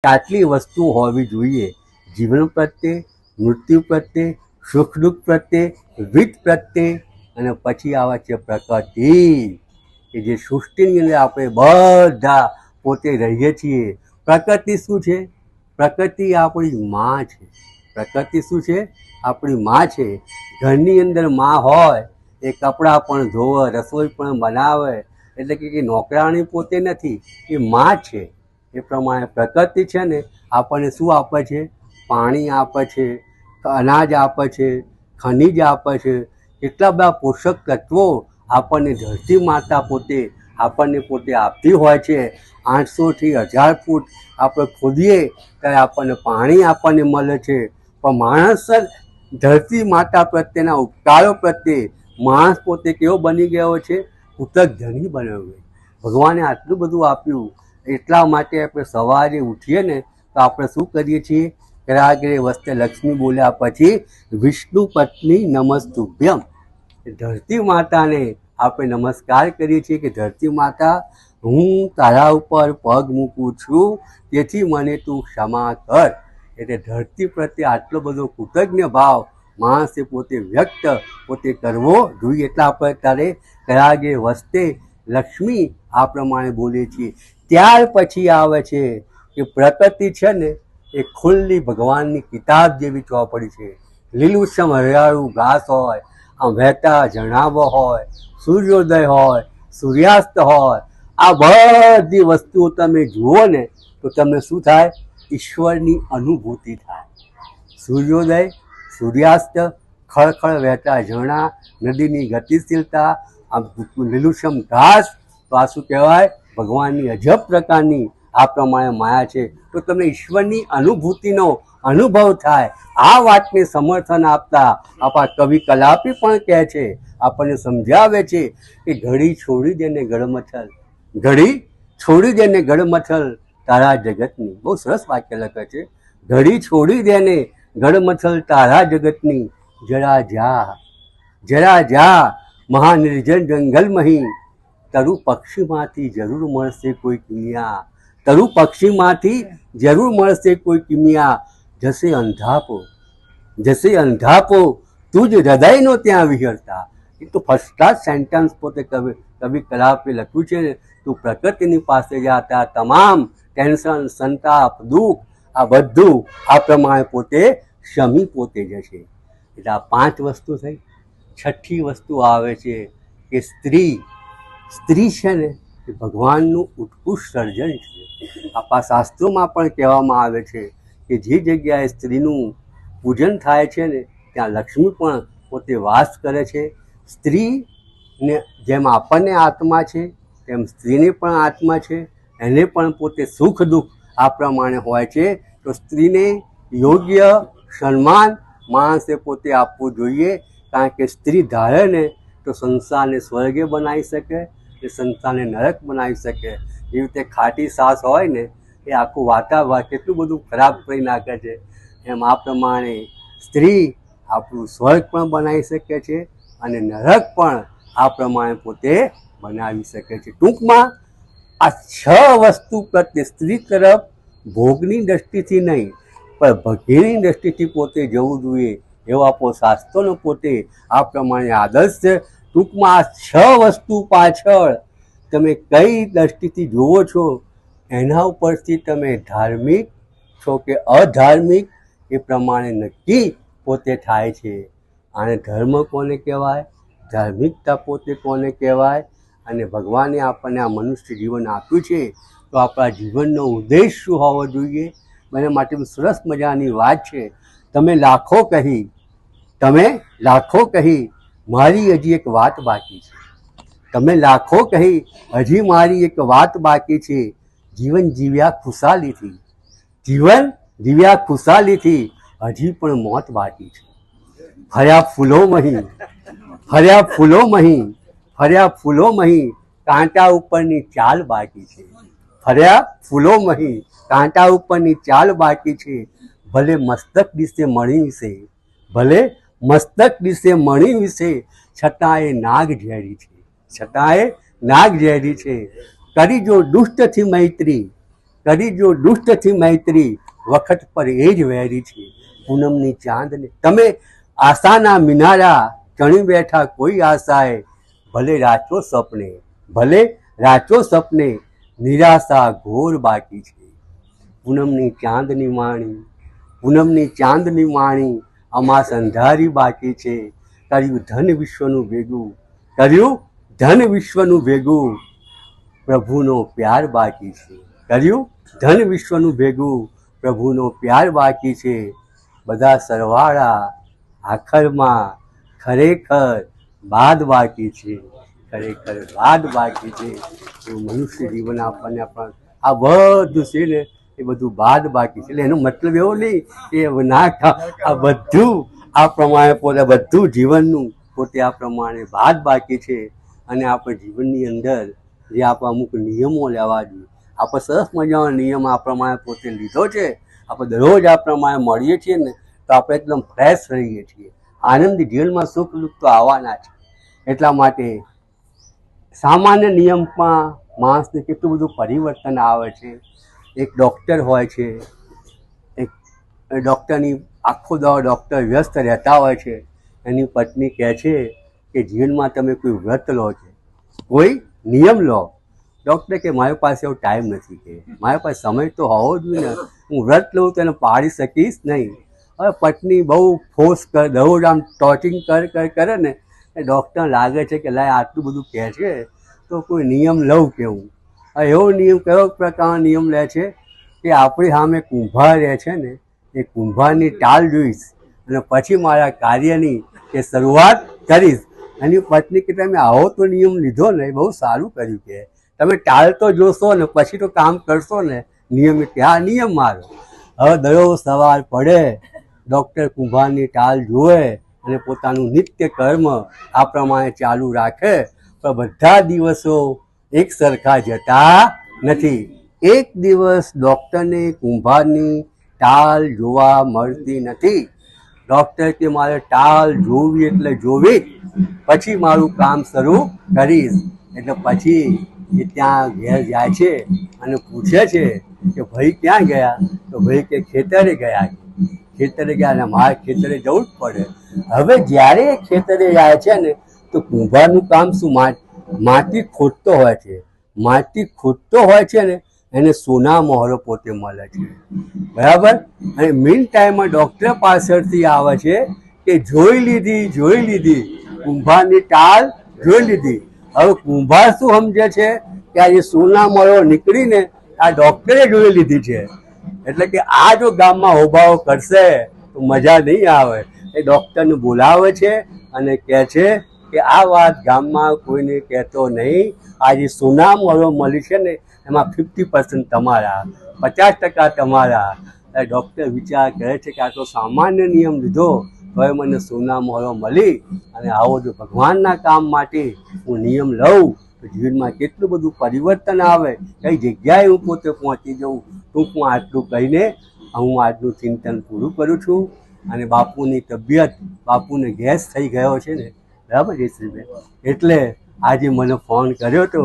આટલી વસ્તુ હોવી જોઈએ જીવન પ્રત્યે, મૃત્યુ પ્રત્યે, સુખ દુઃખ પ્રત્યે, વિધ પ્રત્યે. અને પછી આવે છે પ્રકૃતિ, કે જે સૃષ્ટિની અંદર આપણે બધા પોતે રહીએ છીએ. પ્રકૃતિ શું છે? પ્રકૃતિ આપણી માં છે. પ્રકૃતિ શું છે? આપણી માં છે. ઘરની અંદર માં હોય એ કપડાં પણ ધોવે, રસોઈ પણ બનાવે, એટલે કે નોકરાણી પોતે નથી, એ માં છે. એ પ્રમાણે પ્રકૃતિ છે ને આપણને શું આપે છે? પાણી આપે છે, અનાજ આપે છે, ખનિજ આપે છે, કેટલા બધા પોષક તત્વો આપણને ધરતી માતા પોતે આપણને પોતે આપતી હોય છે. 800થી 1000 ફૂટ આપણે ખોદીએ ત્યારે આપણને પાણી આપણને મળે છે. પણ માણસ ધરતી માતા પ્રત્યેના ઉપકારો પ્રત્યે માણસ પોતે કેવો બની ગયો છે? કૃતજ્ઞ બન્યો છે. ભગવાને આટલું બધું આપ્યું, એટલા માટે આપણે સવારે ઉઠીએ ને તો આપણે શું કરીએ છીએ? કરાગ્રે વસ્તે લક્ષ્મી બોલ્યા પછી વિષ્ણુ પત્ની નમસ્તુભ્યમ, ધરતી માતાને આપણે નમસ્કાર કરીએ છીએ કે ધરતી માતા, હું તારા ઉપર પગ મૂકું છું, તેથી મને તું ક્ષમા કર. એટલે ધરતી પ્રત્યે આટલો બધો કૃતજ્ઞ ભાવ માણસે પોતે વ્યક્ત પોતે કરવો જોઈએ. એટલે આપણે ત્યારે કરાગે વસ્તે લક્ષ્મી આ પ્રમાણે બોલીએ છીએ. ત્યાર પછી આવે છે કે પ્રકૃતિ છે ને એ ખુલ્લી ભગવાનની કિતાબ જેવી ચોપડી છે. લીલુંછમ હરિયાળું ઘાસ હોય, આમ વહેતા ઝરણાઓ હોય, સૂર્યોદય હોય, સૂર્યાસ્ત હોય, આ બધી વસ્તુઓ તમે જુઓ ને તો તમને શું થાય? ઈશ્વરની અનુભૂતિ થાય. સૂર્યોદય, સૂર્યાસ્ત, ખળખળ વહેતા ઝરણા, નદીની ગતિશીલતા, આ લીલુંછમ ઘાસ, તો આ શું કહેવાય? ભગવાનની અજબ પ્રકારની આ પ્રમાણે માયા છે. તો તમને ઈશ્વરની અનુભૂતિનો અનુભવ થાય. આ વાતને સમર્થન આપતા આપણા કવિ કલાપી પણ કહે છે, આપણને સમજાવે છે કે ઘડી છોડી દેને ગળમથલ, ઘડી છોડી દેને ગળમથલ તારા જગતની. બહુ સરસ વાક્ય લખે છે. ઘડી છોડી દેને ગળમથલ તારા જગતની, જરા જા, જરા જા મહાનિર્જન જંગલમહી, તરુ પક્ષીમાંથી જરૂર મળશે કોઈ કિમિયા, તરુ પક્ષીમાંથી જરૂર મળશે કોઈ કિમિયા, જશે અંધાપો, જશે અંધાપો તું જ હૃદયનો ત્યાં વિહરતા. એ તો ફર્સ્ટ ક્લાસ સેન્ટેન્સ પોતે કવિ કલાપે લખ્યું છે ને. તું પ્રકૃતિની પાસે જતા તમામ ટેન્શન, સંતાપ, દુઃખ આ બધું આ પ્રમાણે પોતે શમી પોતે જશે. એટલે આ 5 વસ્તુ થઈ. છઠ્ઠી વસ્તુ આવે છે કે સ્ત્રી. સ્ત્રી છે ને એ ભગવાનનું ઉત્કૃષ્ટ સર્જન છે. આપણા શાસ્ત્રોમાં પણ કહેવામાં આવે છે કે જે જગ્યાએ સ્ત્રીનું પૂજન થાય છે ને ત્યાં લક્ષ્મી પણ પોતે વાસ કરે છે. સ્ત્રીને જેમ આપણને આત્મા છે તેમ સ્ત્રીને પણ આત્મા છે, એને પણ પોતે સુખ દુઃખ આ પ્રમાણે હોય છે. તો સ્ત્રીને યોગ્ય સન્માન માણસે પોતે આપવું જોઈએ. કારણ કે સ્ત્રી ધારે ને તો સંસારને સ્વર્ગે બનાવી શકે, એ સંસારને નરક બનાવી શકે. એવી રીતે ખાટી સાસ હોય ને એ આખું વાતાવરણ કેટલું બધું ખરાબ કરી નાખે છે. એમ આ પ્રમાણે સ્ત્રી આપણું સ્વર્ગ પણ બનાવી શકે છે અને નરક પણ આ પ્રમાણે પોતે બનાવી શકે છે. ટૂંકમાં આ 6 વસ્તુ પ્રત્યે સ્ત્રી તરફ ભોગની દ્રષ્ટિથી નહીં પણ ભક્તિની દ્રષ્ટિથી પોતે જવું જોઈએ એવો આપણો શાસ્ત્રોનો પોતે આ પ્રમાણે આદર્શ છે. ટૂંકમાં આ 6 વસ્તુ પાછળ તમે કઈ દ્રષ્ટિથી જુઓ છો એના ઉપરથી તમે ધાર્મિક છો કે અધાર્મિક એ પ્રમાણે નક્કી પોતે થાય છે. અને ધર્મ કોને કહેવાય? ધાર્મિકતા પોતે કોને કહેવાય? અને ભગવાને આપણને આ મનુષ્ય જીવન આપ્યું છે તો આપણા જીવનનો ઉદ્દેશ શું હોવો જોઈએ? એના માટે સરસ મજાની વાત છે. તમે લાખો કહી, તમે લાખો કહી, મારી હજી એક વાત બાકી છે. તમે લાખો કહી, હજી મારી એક વાત બાકી છે. જીવન જીવ્યા ખુશાલીથી, જીવન જીવ્યા ખુશાલીથી, હજી પણ મોત બાકી છે. ફર્યા ફૂલો મહી, ફર્યા ફૂલો મહી, ફર્યા ફૂલો મહી, કાંટા ઉપરની ચાલ બાકી છે. ફર્યા ફૂલો મહી, કાંટા ઉપરની ચાલ બાકી છે. ભલે મસ્તક દિશે મણી વિશે, ભલે મસ્તક દિશે મણી વિશે, છતાં એ નાગ ઝેરી છે, છતાં એ નાગ ઝેરી છે. કરી જો દુષ્ટથી મૈત્રી, કરી જો દુષ્ટથી મૈત્રી, વખત પર એ જ વેરી છે. પૂનમની ચાંદને તમે આશાના મિનારા, ચણી બેઠા કોઈ આશાએ, ભલે રાચો સપને, ભલે રાચો સપને, નિરાશા ઘોર બાકી છે. પૂનમની ચાંદની માણી, પૂનમની ચાંદની માણી, અમાસ અંધારી બાકી છે. કર્યું ધન વિશ્વનું ભેગું, કર્યું ધન વિશ્વનું ભેગું, પ્રભુનો પ્યાર બાકી છે. કર્યું ધન વિશ્વનું ભેગું, પ્રભુનો પ્યાર બાકી છે. બધા સરવાળા આખરમાં ખરેખર બાદ બાકી છે. ખરેખર બાદ બાકી છે. એવું મનુષ્ય જીવન આપણને આ બધું છે ને એ બધું બાદ બાકી છે. એટલે એનો મતલબ એવો નહીં કે ના, આ બધું આ પ્રમાણે પોતે બધું જીવનનું પોતે આ પ્રમાણે બાદ બાકી છે. અને આપણે જીવનની અંદર જે આપણે અમુક નિયમો લેવા જોઈએ, આપણે સરસ મજાનો નિયમ આ પ્રમાણે પોતે લીધો છે. આપણે દરરોજ આ પ્રમાણે મળીએ છીએ ને તો આપણે એકદમ ફ્રેશ રહીએ છીએ. આનંદી જીવનમાં સુખ દુઃખ તો આવવાના છે. એટલા માટે સામાન્ય નિયમમાં માણસને કેટલું બધું પરિવર્તન આવે છે. એક ડૉક્ટર હોય છે, એક ડૉક્ટરની આખો દાડો ડૉક્ટર વ્યસ્ત રહેતા હોય છે. એની પત્ની કહે છે કે જીવનમાં તમે કોઈ વ્રત લો છો, કોઈ નિયમ લો. ડૉક્ટર કે મારી પાસે એવો ટાઈમ નથી, કે મારી પાસે સમય તો હોવો જોઈએ ને, હું વ્રત લઉં તો એને પાડી શકીશ નહીં. હવે પત્ની બહુ ફોર્સ કરે, દરરોજ આમ ટોર્ચિંગ કરે ને એ ડૉક્ટર લાગે છે કે લાય આટલું બધું કહે છે તો કોઈ નિયમ લઉં કે હું. હવે એવો નિયમ કયો પ્રકારનો નિયમ લે છે કે આપણી સામે કુંભાર રહે છે ને, એ કુંભારની ટાલ જોઈશ અને પછી મારા કાર્યની કે શરૂઆત કરીશ. એની પત્ની કે તમે આવો તો નિયમ લીધો ને, એ બહુ સારું કર્યું, કે તમે ટાલ તો જોશો ને પછી તો કામ કરશો ને. નિયમ ત્યાં નિયમ મારો. હવે દરરોજ સવાર પડે ડૉક્ટર કુંભારની ટાલ જુએ અને પોતાનું નિત્ય કર્મ આ પ્રમાણે ચાલુ રાખે. પણ બધા દિવસો એક સરખા જતા નથી. એક દિવસ ડૉક્ટરને કુંભારની ટાલ જોવા મળતી નથી. ડૉક્ટર કે મારે ટાલ જોવી એટલે જોવી જ, પછી મારું કામ શરૂ કરીશ. એટલે પછી એ ત્યાં ઘેર જાય છે અને પૂછે છે કે ભાઈ ક્યાં ગયા? તો ભાઈ કે ખેતરે ગયા. ખેતરે ગયા અને મારે ખેતરે જવું જ પડે. હવે જ્યારે એ ખેતરે જાય છે ને તો કુંભારનું કામ શું, માટી ખોદતો હોય છે. માટી ખોદતો હોય છે ને એને સોના મોહરો પોતે મળે છે, બરાબર. અને મીન ટાઈમમાં ડૉક્ટર પાછળથી આવે છે કે જોઈ લીધી કુંભારની ટાલ જોઈ લીધી. હવે કુંભાર શું સમજે છે કે આ જે સોના મોહરો નીકળીને આ ડૉક્ટરે જોઈ લીધી છે. એટલે કે આ જો ગામમાં હોબાળો કરશે તો મજા નહીં આવે. એ ડૉક્ટરને બોલાવે છે અને કહે છે કે આ વાત ગામમાં કોઈને કહેતો નહીં. આ જે સોના મોહરો મળી છે ને એમાં 50% તમારા, 50% તમારા. ડૉક્ટર વિચાર કરે છે કે આ તો સામાન્ય નિયમ લીધો તોય મને સોના મોહરો મળી, અને આવો જો ભગવાનના કામ માટે હું નિયમ લઉં તો જીવનમાં કેટલું બધું પરિવર્તન આવે, કઈ જગ્યાએ હું પોતે પહોંચી જાઉં. ટૂંકમાં આટલું કહીને હું આજનું ચિંતન પૂરું કરું છું. અને બાપુની તબિયત, બાપુને ગેસ થઈ ગયો છે ને, બરાબર જયશ્રીબેન, એટલે આજે મને ફોન કર્યો હતો.